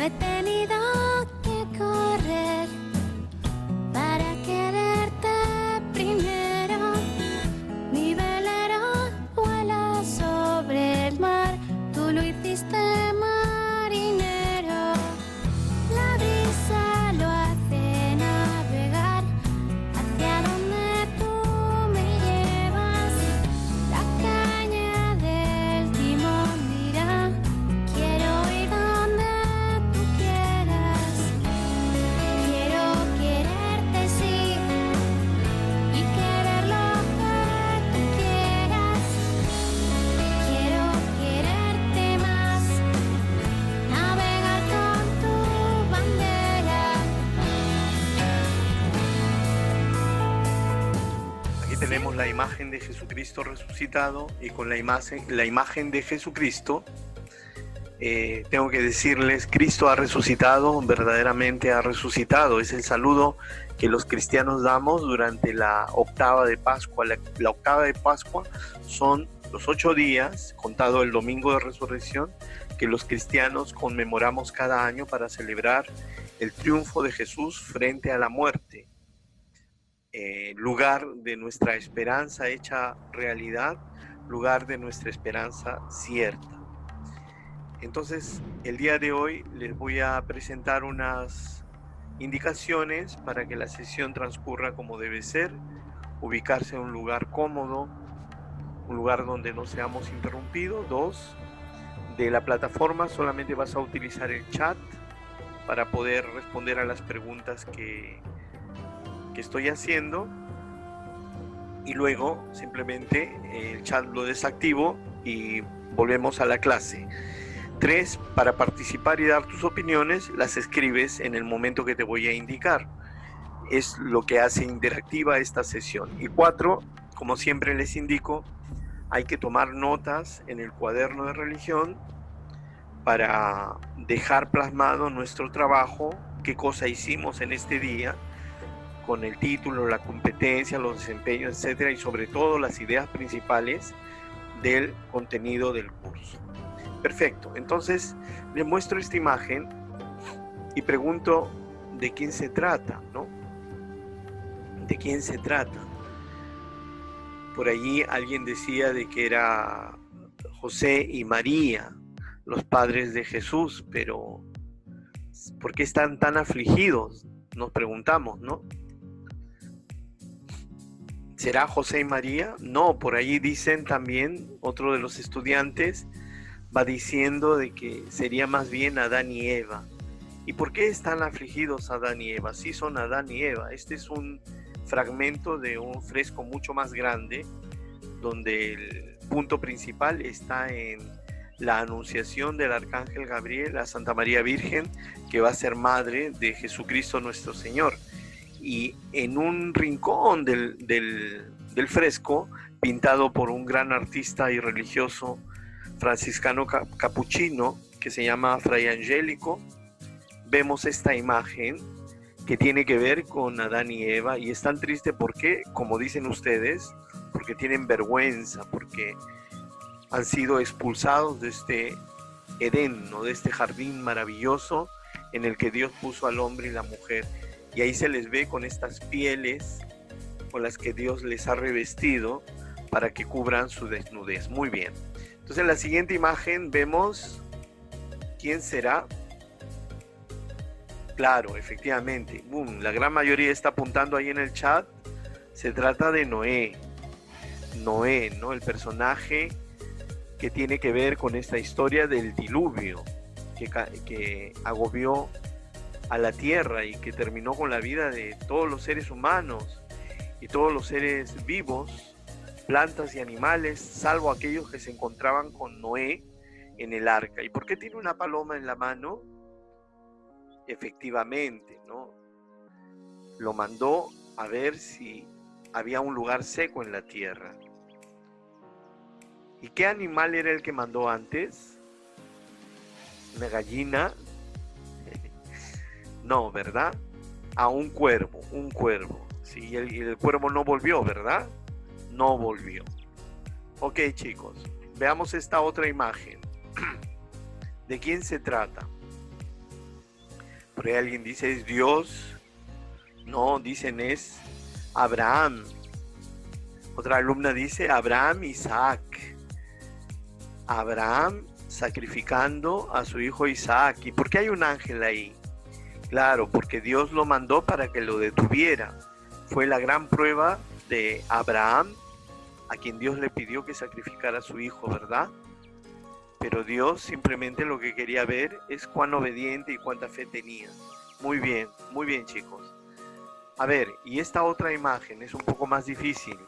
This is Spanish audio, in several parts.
No he tenido que correr para quererte primero. Mi velero vuela sobre el mar, tú lo hiciste marinero. La brisa lo hace navegar hacia donde tú me llevas. La caña del timón dirá: quiero ir donde tú quieras. Quiero quererte, sí, y querer lo que tú quieras. Quiero quererte más, navegar con tu bandera. Aquí tenemos la imagen de Jesucristo resucitado, y con la imagen de Jesucristo, tengo que decirles, Cristo ha resucitado, verdaderamente ha resucitado. Es el saludo que los cristianos damos durante la octava de Pascua. La octava de Pascua son los 8 días, contado el domingo de resurrección, que los cristianos conmemoramos cada año para celebrar el triunfo de Jesús frente a la muerte. Lugar de nuestra esperanza hecha realidad, lugar de nuestra esperanza cierta. Entonces, el día de hoy les voy a presentar unas indicaciones para que la sesión transcurra como debe ser: ubicarse en un lugar cómodo, un lugar donde no seamos interrumpidos. 2, de la plataforma solamente vas a utilizar el chat para poder responder a las preguntas que estoy haciendo, y luego simplemente el chat lo desactivo y volvemos a la clase. 3, para participar y dar tus opiniones, las escribes en el momento que te voy a indicar. Es lo que hace interactiva esta sesión. Y 4, como siempre les indico, hay que tomar notas en el cuaderno de religión para dejar plasmado nuestro trabajo, qué cosa hicimos en este día, con el título, la competencia, los desempeños, etcétera, y sobre todo las ideas principales del contenido del curso. Perfecto, entonces les muestro esta imagen y pregunto de quién se trata, ¿no? ¿De quién se trata? Por allí alguien decía de que era José y María, los padres de Jesús, pero ¿por qué están tan afligidos? Nos preguntamos, ¿no? ¿Será José y María? No, por allí dicen también, otro de los estudiantes va diciendo de que sería más bien Adán y Eva. ¿Y por qué están afligidos Adán y Eva? Sí, son Adán y Eva. Este es un fragmento de un fresco mucho más grande, donde el punto principal está en la anunciación del arcángel Gabriel a Santa María Virgen, que va a ser madre de Jesucristo nuestro Señor. Y en un rincón del fresco, pintado por un gran artista y religioso franciscano capuchino que se llama Fray Angélico, vemos esta imagen que tiene que ver con Adán y Eva, y es tan triste porque, como dicen ustedes, porque tienen vergüenza, porque han sido expulsados de este Edén, ¿no? De este jardín maravilloso en el que Dios puso al hombre y la mujer. Y ahí se les ve con estas pieles con las que Dios les ha revestido para que cubran su desnudez. Muy bien. Entonces en la siguiente imagen vemos quién será. Claro, efectivamente. La gran mayoría está apuntando ahí en el chat. Se trata de Noé. Noé, ¿no? El personaje que tiene que ver con esta historia del diluvio que agobió a la tierra y que terminó con la vida de todos los seres humanos y todos los seres vivos, plantas y animales, salvo aquellos que se encontraban con Noé en el arca. ¿Y por qué tiene una paloma en la mano? Efectivamente, ¿no? Lo mandó a ver si había un lugar seco en la tierra. ¿Y qué animal era el que mandó antes? ¿Una gallina? No, ¿verdad? A un cuervo. Sí, el cuervo no volvió, ¿verdad? No volvió. Ok, chicos, veamos esta otra imagen. ¿De quién se trata? Por ahí alguien dice es Dios. No, dicen es Abraham. Otra alumna dice Abraham, Isaac. Abraham sacrificando a su hijo Isaac. ¿Y por qué hay un ángel ahí? Claro, porque Dios lo mandó para que lo detuviera. Fue la gran prueba de Abraham, a quien Dios le pidió que sacrificara a su hijo, ¿verdad? Pero Dios simplemente lo que quería ver es cuán obediente y cuánta fe tenía. Muy bien chicos. A ver, y esta otra imagen es un poco más difícil.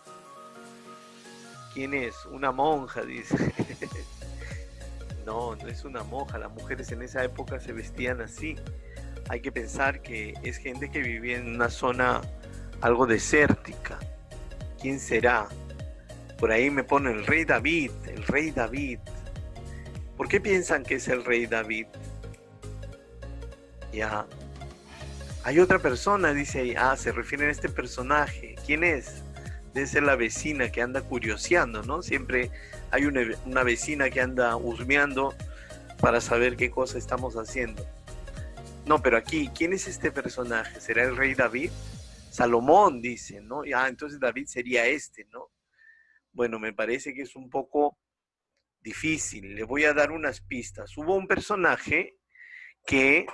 ¿Quién es? Una monja, dice. No, no es una monja. Las mujeres en esa época se vestían así. Hay que pensar que es gente que vivía en una zona algo desértica. ¿Quién será? Por ahí me pone el rey David, el rey David. ¿Por qué piensan que es el rey David? Ya. Hay otra persona, dice ahí. Ah, se refiere a este personaje. ¿Quién es? Debe ser la vecina que anda curioseando, ¿no? Siempre hay una vecina que anda husmeando para saber qué cosa estamos haciendo. No, pero aquí, ¿quién es este personaje? ¿Será el rey David? Salomón, dice, ¿no? Ah, entonces David sería este, ¿no? Bueno, me parece que es un poco difícil. Le voy a dar unas pistas. Hubo un personaje que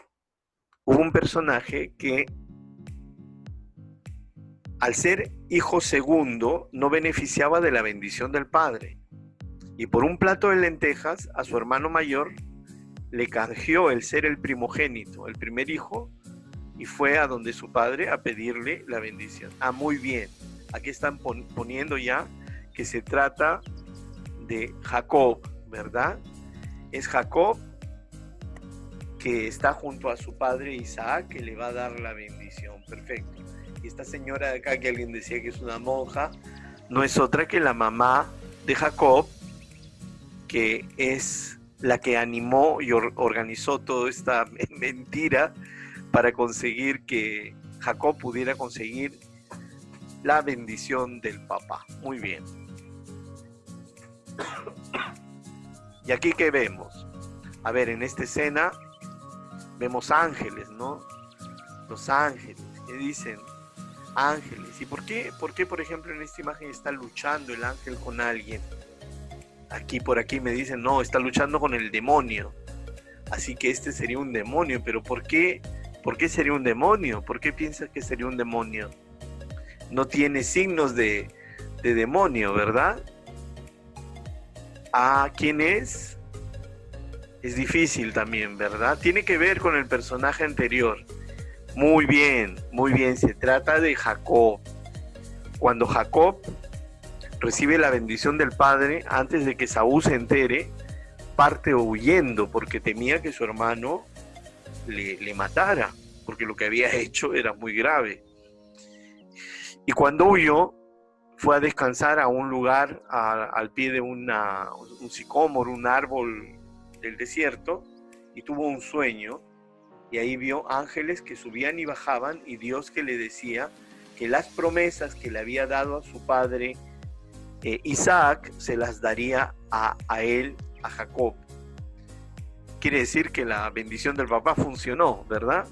al ser hijo segundo no beneficiaba de la bendición del padre. Y por un plato de lentejas a su hermano mayor le canjeó el ser el primogénito, el primer hijo, y fue a donde su padre a pedirle la bendición. Ah, muy bien. Aquí están poniendo ya que se trata de Jacob, ¿verdad? Es Jacob que está junto a su padre Isaac, que le va a dar la bendición. Perfecto. Y esta señora de acá, que alguien decía que es una monja, no es otra que la mamá de Jacob, que es la que animó y organizó toda esta mentira para conseguir que Jacob pudiera conseguir la bendición del papá. Muy bien. ¿Y aquí qué vemos? A ver, en esta escena vemos ángeles, ¿no? Los ángeles, ¿qué dicen? Ángeles. ¿Y por qué, por ejemplo, en esta imagen está luchando el ángel con alguien? Aquí, por aquí me dicen, no, está luchando con el demonio. Así que este sería un demonio. Pero ¿por qué sería un demonio? ¿Por qué piensas que sería un demonio? No tiene signos de demonio, ¿verdad? Ah, ¿quién es? Es difícil también, ¿verdad? Tiene que ver con el personaje anterior. Muy bien, se trata de Jacob. Cuando Jacob recibe la bendición del padre, antes de que Saúl se entere, parte huyendo porque temía que su hermano le matara, porque lo que había hecho era muy grave. Y cuando huyó, fue a descansar a un lugar al pie de un sicómoro, un árbol del desierto, y tuvo un sueño, y ahí vio ángeles que subían y bajaban, y Dios que le decía que las promesas que le había dado a su padre Isaac se las daría a él, a Jacob. Quiere decir que la bendición del papá funcionó, ¿verdad?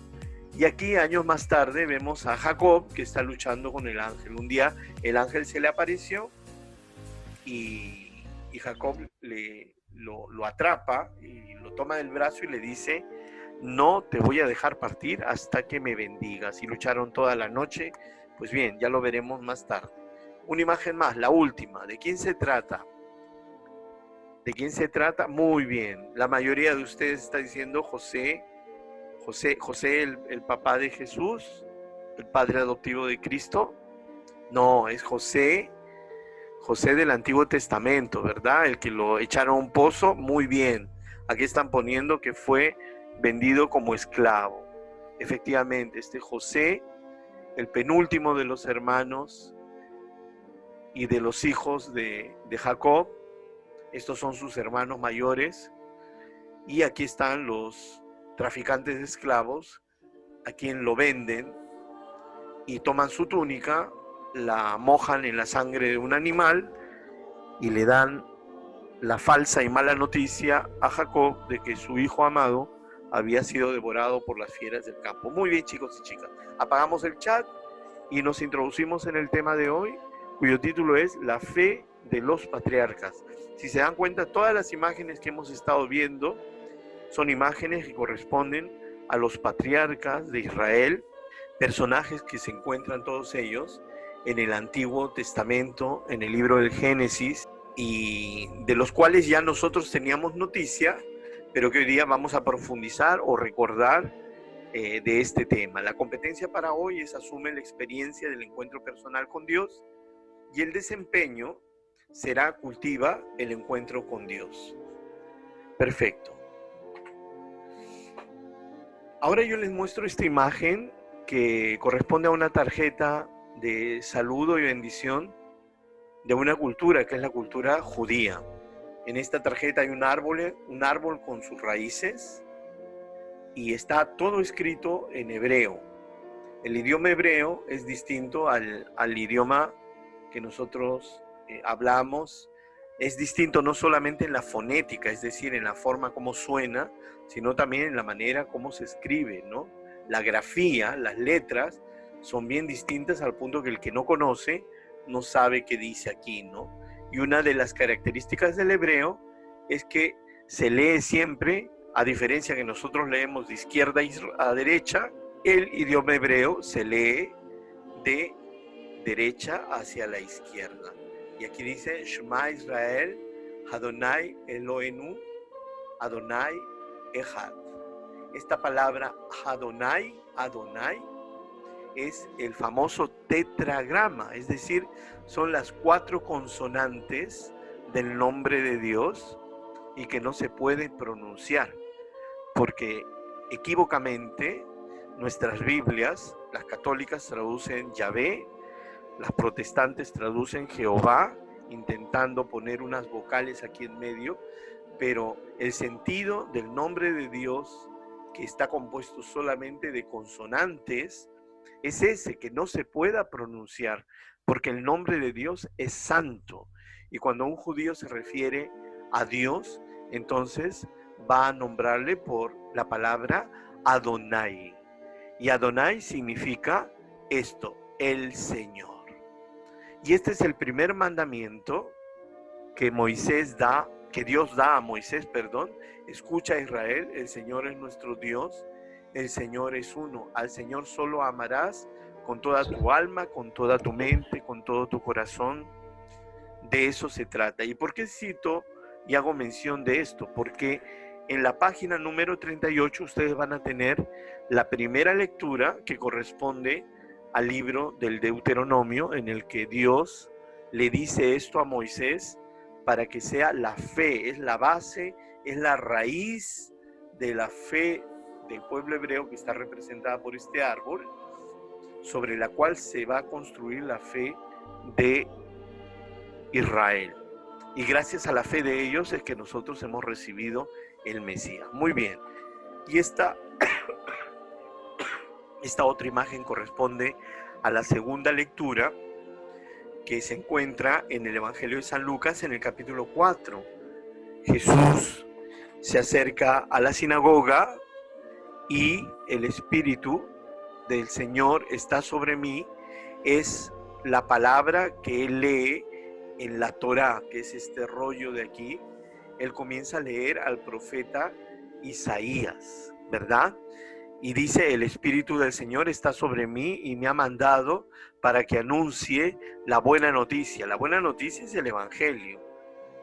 Y aquí, años más tarde, vemos a Jacob que está luchando con el ángel. Un día el ángel se le apareció y Jacob lo atrapa y lo toma del brazo y le dice: no te voy a dejar partir hasta que me bendigas. Y lucharon toda la noche. Pues bien, ya lo veremos más tarde. Una imagen más, la última. ¿De quién se trata? ¿De quién se trata? Muy bien. La mayoría de ustedes está diciendo José, el papá de Jesús, el padre adoptivo de Cristo. No, es José del Antiguo Testamento, ¿verdad? El que lo echaron a un pozo. Muy bien. Aquí están poniendo que fue vendido como esclavo. Efectivamente, este José, el penúltimo de los hermanos y de los hijos de Jacob, estos son sus hermanos mayores, y aquí están los traficantes de esclavos, a quien lo venden y toman su túnica, la mojan en la sangre de un animal y le dan la falsa y mala noticia a Jacob de que su hijo amado había sido devorado por las fieras del campo. Muy bien, chicos y chicas. Apagamos el chat y nos introducimos en el tema de hoy, cuyo título es La fe de los patriarcas. Si se dan cuenta, todas las imágenes que hemos estado viendo son imágenes que corresponden a los patriarcas de Israel, personajes que se encuentran todos ellos en el Antiguo Testamento, en el libro del Génesis, y de los cuales ya nosotros teníamos noticia, pero que hoy día vamos a profundizar o recordar de este tema. La competencia para hoy es asume la experiencia del encuentro personal con Dios, y el desempeño será cultiva el encuentro con Dios. Perfecto. Ahora yo les muestro esta imagen que corresponde a una tarjeta de saludo y bendición de una cultura que es la cultura judía. En esta tarjeta hay un árbol con sus raíces y está todo escrito en hebreo. El idioma hebreo es distinto al idioma que nosotros hablamos. Es distinto no solamente en la fonética, es decir, en la forma como suena, sino también en la manera como se escribe, ¿no? La grafía, las letras, son bien distintas al punto que el que no conoce no sabe qué dice aquí, ¿no? Y una de las características del hebreo es que se lee siempre, a diferencia que nosotros leemos de izquierda a derecha, el idioma hebreo se lee de derecha hacia la izquierda. Y aquí dice, Shema Israel, Adonai Eloheinu, Adonai Echad. Esta palabra Adonai es el famoso tetragrama, es decir, son las 4 consonantes del nombre de Dios y que no se pueden pronunciar, porque equívocamente nuestras Biblias, las católicas traducen Yahvé, las protestantes traducen Jehová, intentando poner unas vocales aquí en medio, pero el sentido del nombre de Dios, que está compuesto solamente de consonantes, es ese, que no se pueda pronunciar, porque el nombre de Dios es santo. Y cuando un judío se refiere a Dios, entonces va a nombrarle por la palabra Adonai. Y Adonai significa esto, el Señor. Y este es el primer mandamiento que Dios da a Moisés, escucha a Israel, el Señor es nuestro Dios, el Señor es uno, al Señor solo amarás con toda tu alma, con toda tu mente, con todo tu corazón. De eso se trata. ¿Y por qué cito y hago mención de esto? Porque en la página número 38 ustedes van a tener la primera lectura que corresponde al libro del Deuteronomio, en el que Dios le dice esto a Moisés para que sea la fe, es la base, es la raíz de la fe del pueblo hebreo que está representada por este árbol, sobre la cual se va a construir la fe de Israel. Y gracias a la fe de ellos es que nosotros hemos recibido el Mesías. Muy bien. Y esta otra imagen corresponde a la segunda lectura que se encuentra en el Evangelio de San Lucas en el capítulo 4. Jesús se acerca a la sinagoga y el Espíritu del Señor está sobre mí. Es la palabra que él lee en la Torá, que es este rollo de aquí. Él comienza a leer al profeta Isaías, ¿verdad? Y dice, el Espíritu del Señor está sobre mí y me ha mandado para que anuncie la buena noticia. La buena noticia es el Evangelio,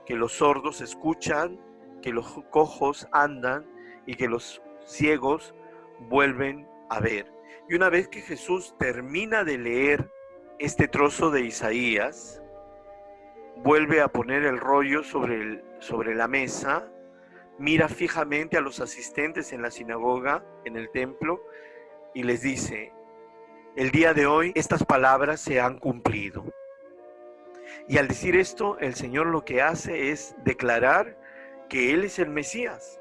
que los sordos escuchan, que los cojos andan y que los ciegos vuelven a ver. Y una vez que Jesús termina de leer este trozo de Isaías, vuelve a poner el rollo sobre la mesa, mira fijamente a los asistentes en la sinagoga, en el templo, y les dice, el día de hoy estas palabras se han cumplido. Y al decir esto, el Señor lo que hace es declarar que Él es el Mesías,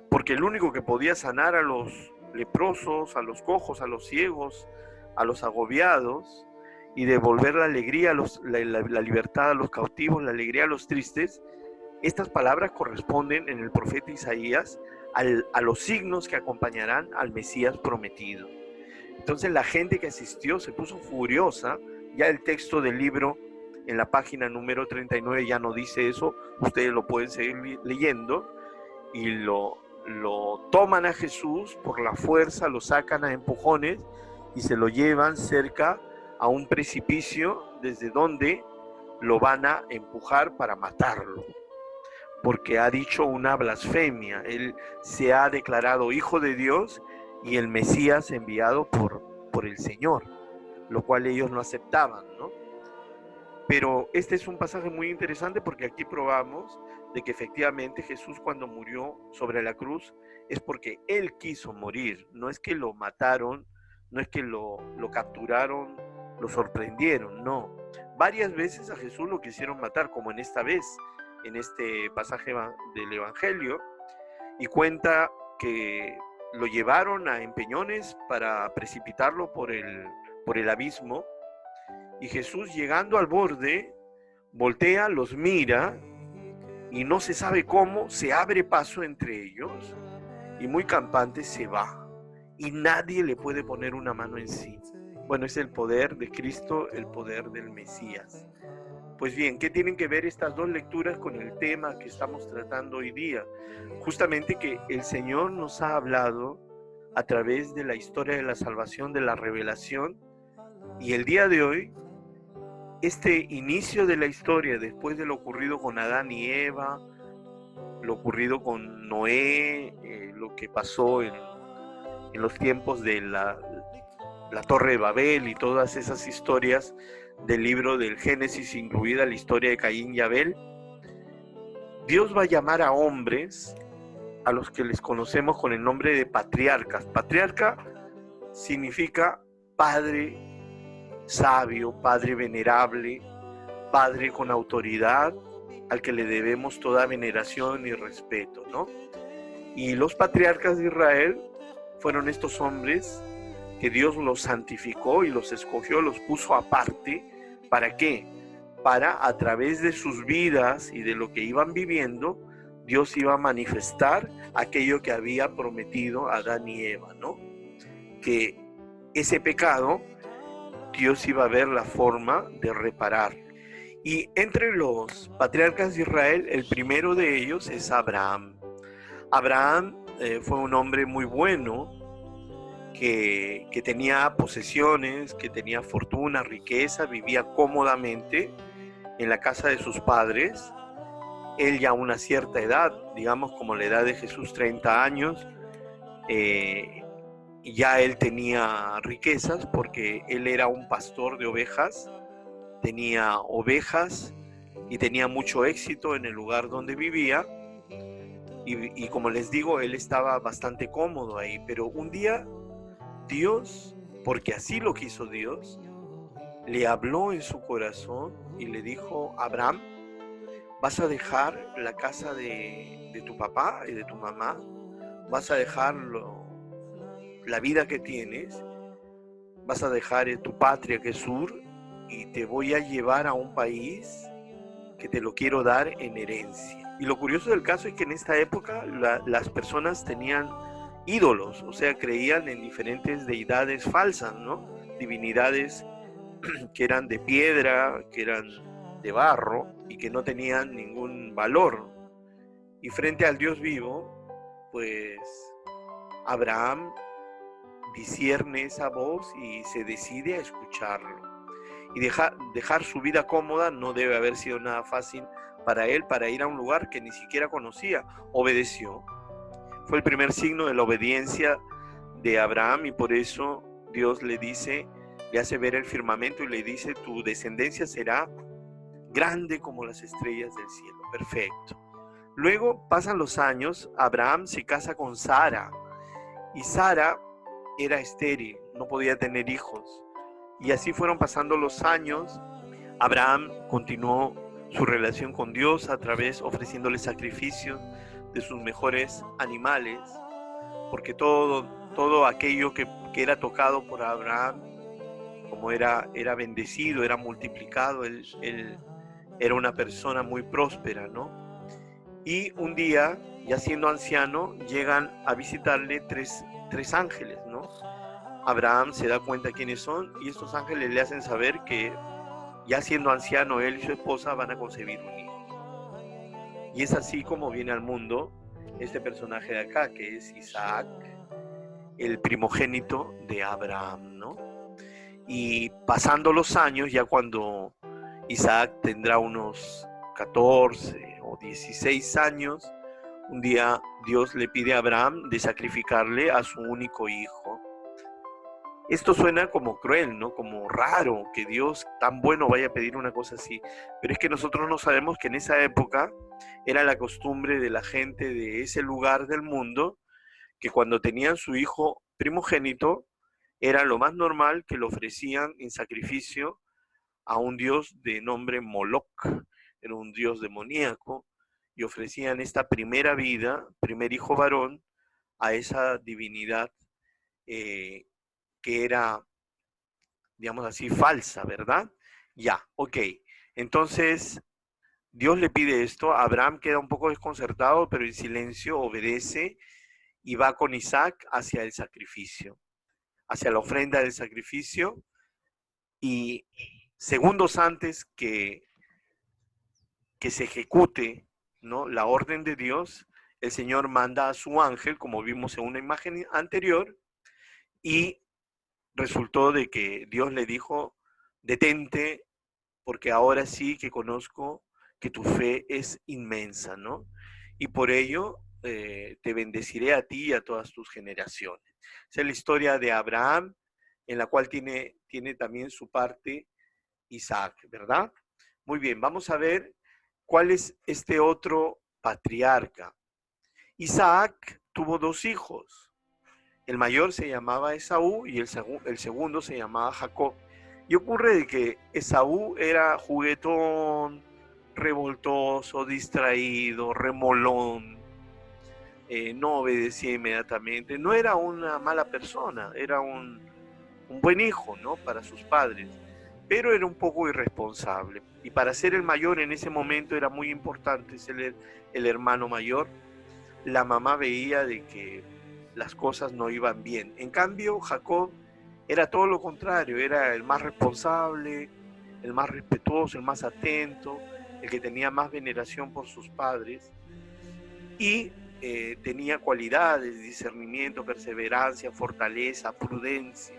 porque el único que podía sanar a los leprosos, a los cojos, a los ciegos, a los agobiados, y devolver la alegría, la libertad a los cautivos, la alegría a los tristes, estas palabras corresponden en el profeta Isaías a los signos que acompañarán al Mesías prometido. Entonces la gente que asistió se puso furiosa. Ya el texto del libro en la página número 39 ya no dice eso, ustedes lo pueden seguir leyendo, y lo toman a Jesús por la fuerza, lo sacan a empujones y se lo llevan cerca a un precipicio desde donde lo van a empujar para matarlo, porque ha dicho una blasfemia. Él se ha declarado hijo de Dios y el Mesías enviado por el Señor, lo cual ellos no aceptaban, ¿no? Pero este es un pasaje muy interesante porque aquí probamos de que efectivamente Jesús, cuando murió sobre la cruz, es porque Él quiso morir. No es que lo mataron, no es que lo capturaron, lo sorprendieron, no. Varias veces a Jesús lo quisieron matar, como en esta vez, en este pasaje del Evangelio, y cuenta que lo llevaron a empeñones para precipitarlo por el abismo. Y Jesús, llegando al borde, voltea, los mira y no se sabe cómo, se abre paso entre ellos y muy campante se va. Y nadie le puede poner una mano encima. Bueno, es el poder de Cristo, el poder del Mesías. Pues bien, ¿qué tienen que ver estas dos lecturas con el tema que estamos tratando hoy día? Justamente que el Señor nos ha hablado a través de la historia de la salvación, de la revelación, y el día de hoy, este inicio de la historia, después de lo ocurrido con Adán y Eva, lo ocurrido con Noé, lo que pasó en los tiempos de la Torre de Babel y todas esas historias del libro del Génesis, incluida la historia de Caín y Abel, Dios va a llamar a hombres a los que les conocemos con el nombre de patriarcas. Patriarca significa padre sabio, padre venerable, padre con autoridad, al que le debemos toda veneración y respeto, ¿no? Y los patriarcas de Israel fueron estos hombres que Dios los santificó y los escogió, los puso aparte. ¿Para qué? Para, a través de sus vidas y de lo que iban viviendo, Dios iba a manifestar aquello que había prometido a Adán y Eva, ¿no? Que ese pecado Dios iba a ver la forma de reparar. Y entre los patriarcas de Israel, el primero de ellos es Abraham. Abraham fue un hombre muy bueno, que tenía posesiones, que tenía fortuna, riqueza, vivía cómodamente en la casa de sus padres. Él ya a una cierta edad, digamos como la edad de Jesús, 30 años, ya él tenía riquezas porque él era un pastor de ovejas, tenía ovejas y tenía mucho éxito en el lugar donde vivía. Y como les digo, él estaba bastante cómodo ahí, pero un día Dios, porque así lo quiso Dios, le habló en su corazón y le dijo: Abraham, vas a dejar la casa de tu papá y de tu mamá, vas a dejar la vida que tienes, vas a dejar tu patria que es Sur, y te voy a llevar a un país que te lo quiero dar en herencia. Y lo curioso del caso es que en esta época las personas tenían ídolos, o sea, creían en diferentes deidades falsas, ¿no? Divinidades que eran de piedra, que eran de barro y que no tenían ningún valor. Y frente al Dios vivo, pues Abraham discierne esa voz y se decide a escucharlo. Y dejar su vida cómoda no debe haber sido nada fácil para él, para ir a un lugar que ni siquiera conocía. Obedeció. Fue el primer signo de la obediencia de Abraham, y por eso Dios le hace ver el firmamento y le dice: tu descendencia será grande como las estrellas del cielo. Perfecto. Luego pasan los años, Abraham se casa con Sara, y Sara era estéril, no podía tener hijos. Y así fueron pasando los años. Abraham continuó su relación con Dios a través, ofreciéndole sacrificios de sus mejores animales, porque todo aquello que era tocado por Abraham, como era bendecido, era multiplicado. Él era una persona muy próspera, ¿no? Y un día, ya siendo anciano, llegan a visitarle tres ángeles, ¿no? Abraham se da cuenta quiénes son y estos ángeles le hacen saber que ya siendo anciano él y su esposa van a concebir un hijo. Y es así como viene al mundo este personaje de acá, que es Isaac, el primogénito de Abraham, ¿no? Y pasando los años, ya cuando Isaac tendrá unos 14 o 16 años, un día Dios le pide a Abraham de sacrificarle a su único hijo. Esto suena como cruel, ¿no? Como raro que Dios tan bueno vaya a pedir una cosa así. Pero es que nosotros no sabemos que en esa época era la costumbre de la gente de ese lugar del mundo que cuando tenían su hijo primogénito era lo más normal que lo ofrecían en sacrificio a un dios de nombre Moloch. Era un dios demoníaco y ofrecían esta primera vida, primer hijo varón, a esa divinidad que era, digamos así, falsa, ¿verdad? Ya, ok. Entonces, Dios le pide esto, Abraham queda un poco desconcertado, pero en silencio obedece y va con Isaac hacia el sacrificio, hacia la ofrenda del sacrificio, y segundos antes que se ejecute, ¿no?, la orden de Dios, el Señor manda a su ángel, como vimos en una imagen anterior, y resultó de que Dios le dijo, detente, porque ahora sí que conozco que tu fe es inmensa, ¿no? Y por ello te bendeciré a ti y a todas tus generaciones. Esa es la historia de Abraham, en la cual tiene también su parte Isaac, ¿verdad? Muy bien, vamos a ver cuál es este otro patriarca. Isaac tuvo dos hijos. El mayor se llamaba Esaú y el segundo se llamaba Jacob. Y ocurre de que Esaú era juguetón, revoltoso, distraído, remolón, no obedecía inmediatamente. No era una mala persona, era un buen hijo, ¿no?, para sus padres, pero era un poco irresponsable. Y para ser el mayor en ese momento era muy importante ser el hermano mayor. La mamá veía de que las cosas no iban bien. En cambio, Jacob era todo lo contrario, era el más responsable, el más respetuoso, el más atento, el que tenía más veneración por sus padres y tenía cualidades, discernimiento, perseverancia, fortaleza, prudencia.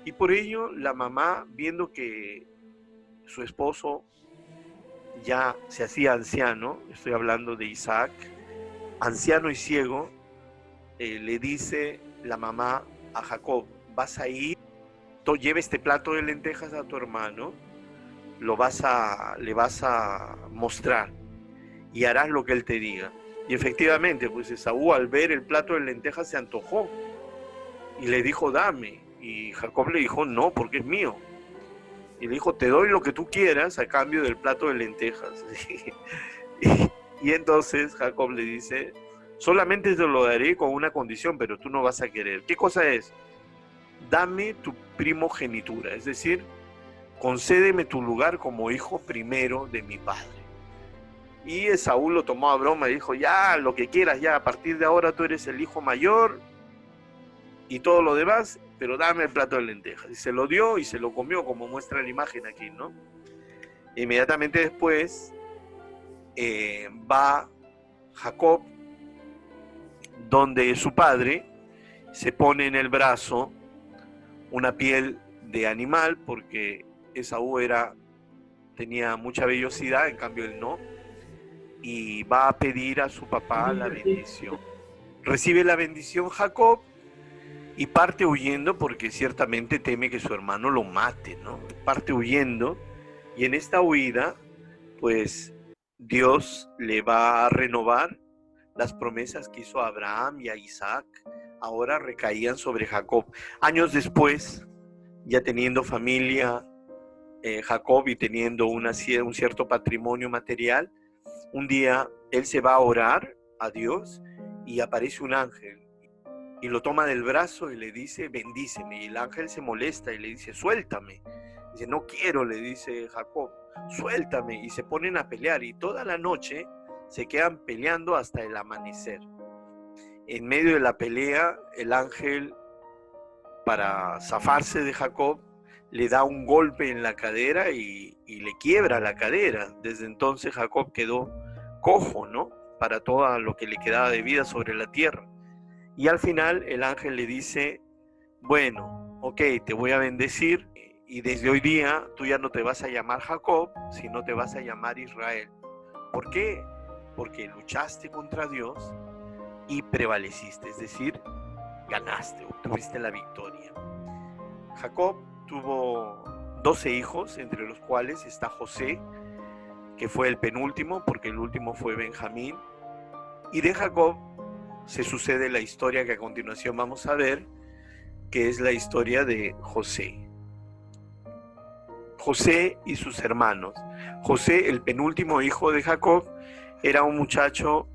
Y por ello la mamá, viendo que su esposo ya se hacía anciano, estoy hablando de Isaac, anciano y ciego, le dice la mamá a Jacob, vas a ir, lleva este plato de lentejas a tu hermano, le vas a mostrar y harás lo que él te diga. Y efectivamente, pues Esaú al ver el plato de lentejas se antojó y le dijo, dame. Y Jacob le dijo, no, porque es mío. Y le dijo, te doy lo que tú quieras a cambio del plato de lentejas. Y entonces Jacob le dice, solamente te lo daré con una condición, pero tú no vas a querer. ¿Qué cosa es? Dame tu primogenitura, es decir, concédeme tu lugar como hijo primero de mi padre. Y Esaú lo tomó a broma y dijo, ya, lo que quieras, ya, a partir de ahora tú eres el hijo mayor y todo lo demás, pero dame el plato de lentejas. Y se lo dio y se lo comió, como muestra la imagen aquí, ¿no? Inmediatamente después va Jacob donde su padre, se pone en el brazo una piel de animal, porque Esaú tenía mucha vellosidad, en cambio él no, y va a pedir a su papá la bendición. Recibe la bendición Jacob y parte huyendo porque ciertamente teme que su hermano lo mate, ¿no? Parte huyendo y en esta huida, pues Dios le va a renovar las promesas que hizo a Abraham y a Isaac, ahora recaían sobre Jacob. Años después, ya teniendo familia, Jacob, y teniendo un cierto patrimonio material, un día él se va a orar a Dios y aparece un ángel y lo toma del brazo y le dice, bendíceme. Y el ángel se molesta y le dice, suéltame. Dice, no quiero, le dice Jacob, suéltame. Y se ponen a pelear y toda la noche se quedan peleando hasta el amanecer. En medio de la pelea, el ángel, para zafarse de Jacob, le da un golpe en la cadera y le quiebra la cadera. Desde entonces Jacob quedó cojo, ¿no? Para todo lo que le quedaba de vida sobre la tierra. Y al final el ángel le dice, bueno, ok, te voy a bendecir y desde hoy día tú ya no te vas a llamar Jacob, sino te vas a llamar Israel. ¿Por qué? Porque luchaste contra Dios y prevaleciste, es decir, ganaste, obtuviste la victoria. Jacob tuvo 12 hijos, entre los cuales está José, que fue el penúltimo, porque el último fue Benjamín. Y de Jacob se sucede la historia que a continuación vamos a ver, que es la historia de José. José y sus hermanos. José, el penúltimo hijo de Jacob, era un muchacho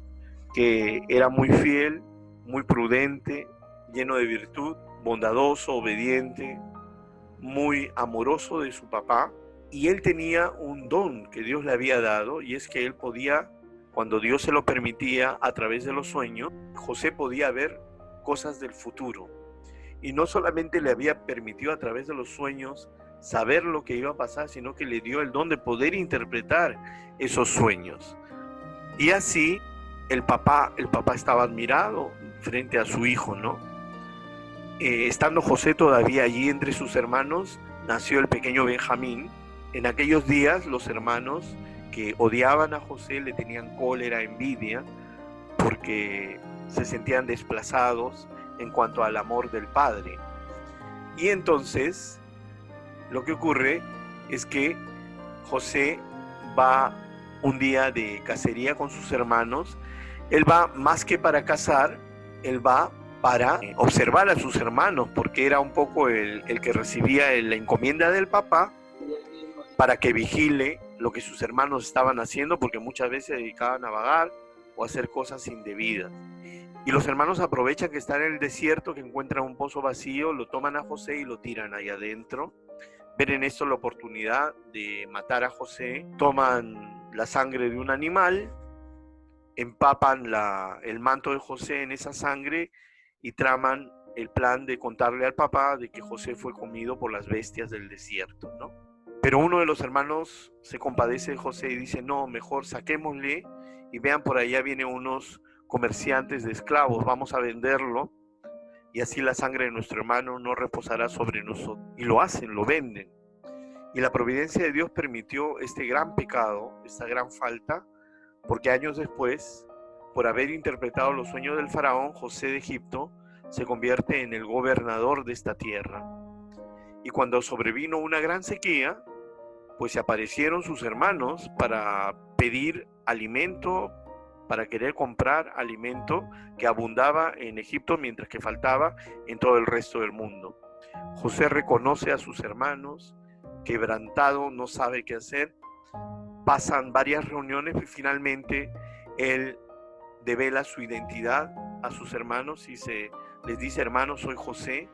que era muy fiel, muy prudente, lleno de virtud, bondadoso, obediente, muy amoroso de su papá. Y él tenía un don que Dios le había dado, y es que él podía, cuando Dios se lo permitía a través de los sueños, José podía ver cosas del futuro. Y no solamente le había permitido a través de los sueños saber lo que iba a pasar, sino que le dio el don de poder interpretar esos sueños. Y así el papá estaba admirado frente a su hijo, ¿no? Estando José todavía allí entre sus hermanos, nació el pequeño Benjamín. En aquellos días los hermanos que odiaban a José le tenían cólera, envidia, porque se sentían desplazados en cuanto al amor del padre. Y entonces lo que ocurre es que José va un día de cacería con sus hermanos. Él va más que para cazar, él va para observar a sus hermanos, porque era un poco el que recibía la encomienda del papá para que vigile lo que sus hermanos estaban haciendo, porque muchas veces se dedicaban a vagar o a hacer cosas indebidas. Y los hermanos aprovechan que están en el desierto, que encuentran un pozo vacío, lo toman a José y lo tiran ahí adentro. Ven en esto la oportunidad de matar a José, toman la sangre de un animal, empapan el manto de José en esa sangre y traman el plan de contarle al papá de que José fue comido por las bestias del desierto, ¿no? Pero uno de los hermanos se compadece de José y dice, no, mejor saquémosle y vean, por allá vienen unos comerciantes de esclavos, vamos a venderlo y así la sangre de nuestro hermano no reposará sobre nosotros. Y lo hacen, lo venden. Y la providencia de Dios permitió este gran pecado, esta gran falta, porque años después, por haber interpretado los sueños del faraón, José de Egipto se convierte en el gobernador de esta tierra. Y cuando sobrevino una gran sequía, pues se aparecieron sus hermanos para pedir alimento, para querer comprar alimento que abundaba en Egipto mientras que faltaba en todo el resto del mundo. José reconoce a sus hermanos, quebrantado, no sabe qué hacer. Pasan varias reuniones y finalmente él devela su identidad a sus hermanos y les dice, hermanos, soy José,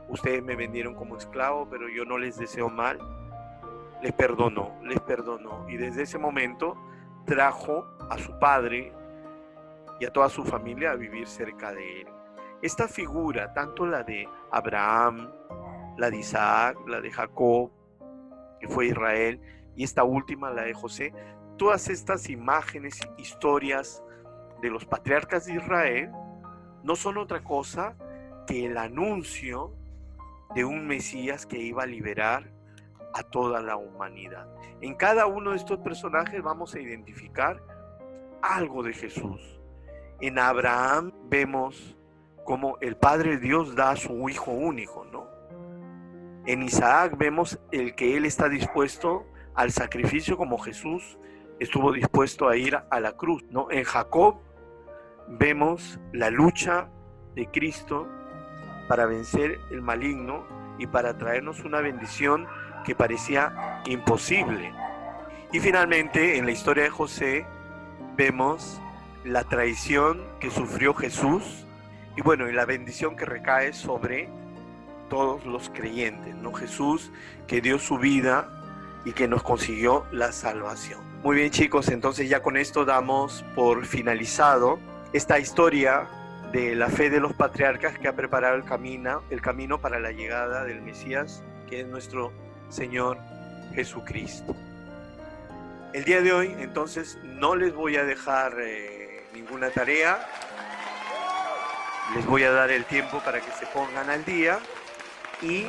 ustedes me vendieron como esclavo, pero yo no les deseo mal. Les perdonó. Y desde ese momento trajo a su padre y a toda su familia a vivir cerca de él. Esta figura, tanto la de Abraham, la de Isaac, la de Jacob, que fue Israel, y esta última, la de José, todas estas imágenes, historias de los patriarcas de Israel, no son otra cosa que el anuncio de un Mesías que iba a liberar a toda la humanidad. En cada uno de estos personajes vamos a identificar algo de Jesús. En Abraham vemos cómo el Padre Dios da a su Hijo único, ¿no? En Isaac vemos el que él está dispuesto al sacrificio como Jesús estuvo dispuesto a ir a la cruz, ¿no? En Jacob vemos la lucha de Cristo para vencer el maligno y para traernos una bendición que parecía imposible. Y finalmente, en la historia de José, vemos la traición que sufrió Jesús y bueno, y la bendición que recae sobre todos los creyentes, ¿no? Jesús que dio su vida y que nos consiguió la salvación. Muy bien, chicos, entonces ya con esto damos por finalizado esta historia de la fe de los patriarcas que ha preparado el camino para la llegada del Mesías, que es nuestro Señor Jesucristo. El día de hoy, entonces, no les voy a dejar ninguna tarea. Les voy a dar el tiempo para que se pongan al día y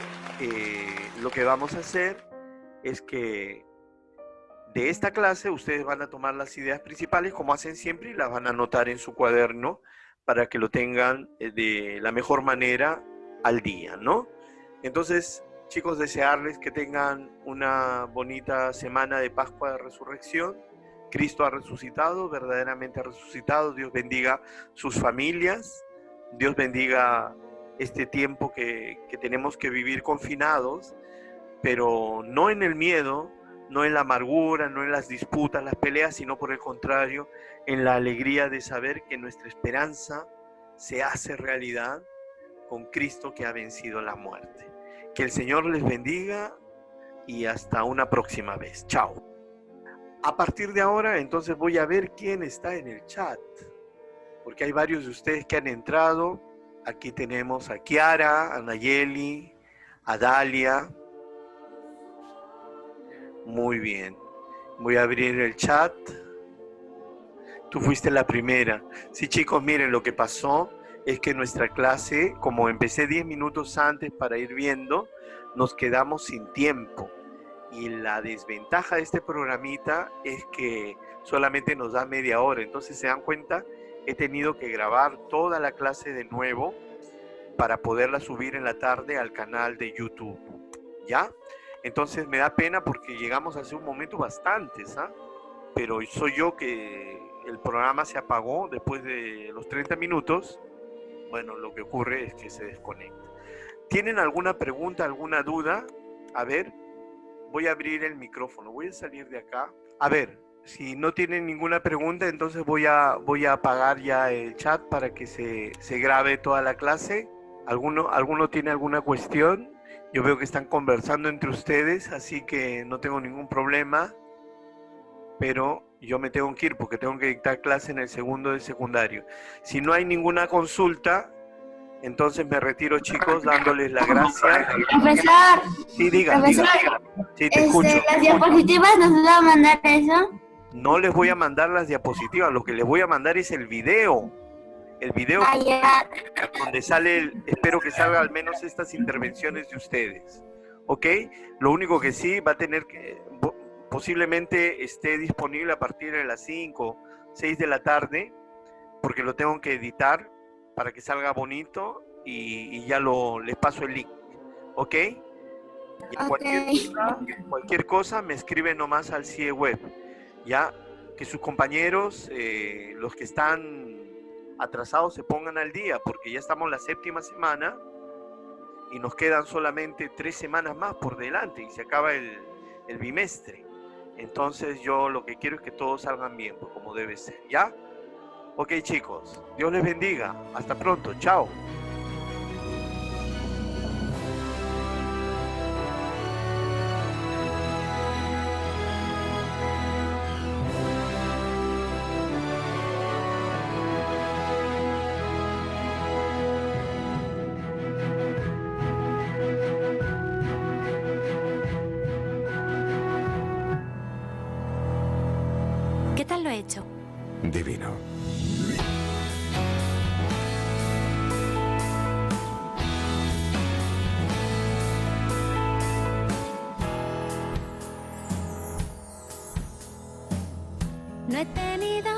lo que vamos a hacer es que de esta clase ustedes van a tomar las ideas principales como hacen siempre y las van a anotar en su cuaderno para que lo tengan de la mejor manera al día, ¿no? Entonces, chicos, desearles que tengan una bonita semana de Pascua de Resurrección. Cristo ha resucitado, verdaderamente ha resucitado. Dios bendiga sus familias. Dios bendiga este tiempo que tenemos que vivir confinados, pero no en el miedo, no en la amargura, no en las disputas, las peleas, sino por el contrario, en la alegría de saber que nuestra esperanza se hace realidad con Cristo que ha vencido la muerte. Que el Señor les bendiga y hasta una próxima vez. Chao. A partir de ahora, entonces voy a ver quién está en el chat, porque hay varios de ustedes que han entrado. Aquí tenemos a Kiara, a Nayeli, a Dalia. Muy bien. Voy a abrir el chat. Tú fuiste la primera. Sí, chicos, miren, lo que pasó es que nuestra clase, como empecé 10 minutos antes para ir viendo, nos quedamos sin tiempo. Y la desventaja de este programita es que solamente nos da media hora. Entonces, ¿se dan cuenta? He tenido que grabar toda la clase de nuevo para poderla subir en la tarde al canal de YouTube. ¿Ya? Entonces me da pena porque llegamos hace un momento bastantes, ¿ah? Pero soy yo que el programa se apagó después de los 30 minutos. Bueno, lo que ocurre es que se desconecta. ¿Tienen alguna pregunta, alguna duda? A ver, voy a abrir el micrófono, voy a salir de acá. A ver, si no tienen ninguna pregunta, entonces voy a apagar ya el chat para que se grabe toda la clase. ¿Alguno tiene alguna cuestión? Yo veo que están conversando entre ustedes, así que no tengo ningún problema, pero yo me tengo que ir porque tengo que dictar clase en el segundo de secundario. Si no hay ninguna consulta, entonces me retiro, chicos, dándoles las gracias. Profesor, Sí, diga. Sí, te escucho. las diapositivas nos va a mandar eso. No les voy a mandar las diapositivas, lo que les voy a mandar es el video. El video donde sale, espero que salga al menos estas intervenciones de ustedes, ¿ok? Lo único que sí va a tener que, posiblemente esté disponible a partir de las 5, 6 de la tarde, porque lo tengo que editar para que salga bonito y ya les paso el link, ¿ok? Y cualquier cosa me escribe nomás al CIE Web, ya que sus compañeros, los que están atrasados se pongan al día, porque ya estamos en la 7ª semana y nos quedan solamente 3 semanas más por delante y se acaba el bimestre. Entonces yo lo que quiero es que todos salgan bien, pues, como debe ser, ¿ya? Ok, chicos, Dios les bendiga, hasta pronto, chao. ¿Qué tal lo he hecho? Divino. No he tenido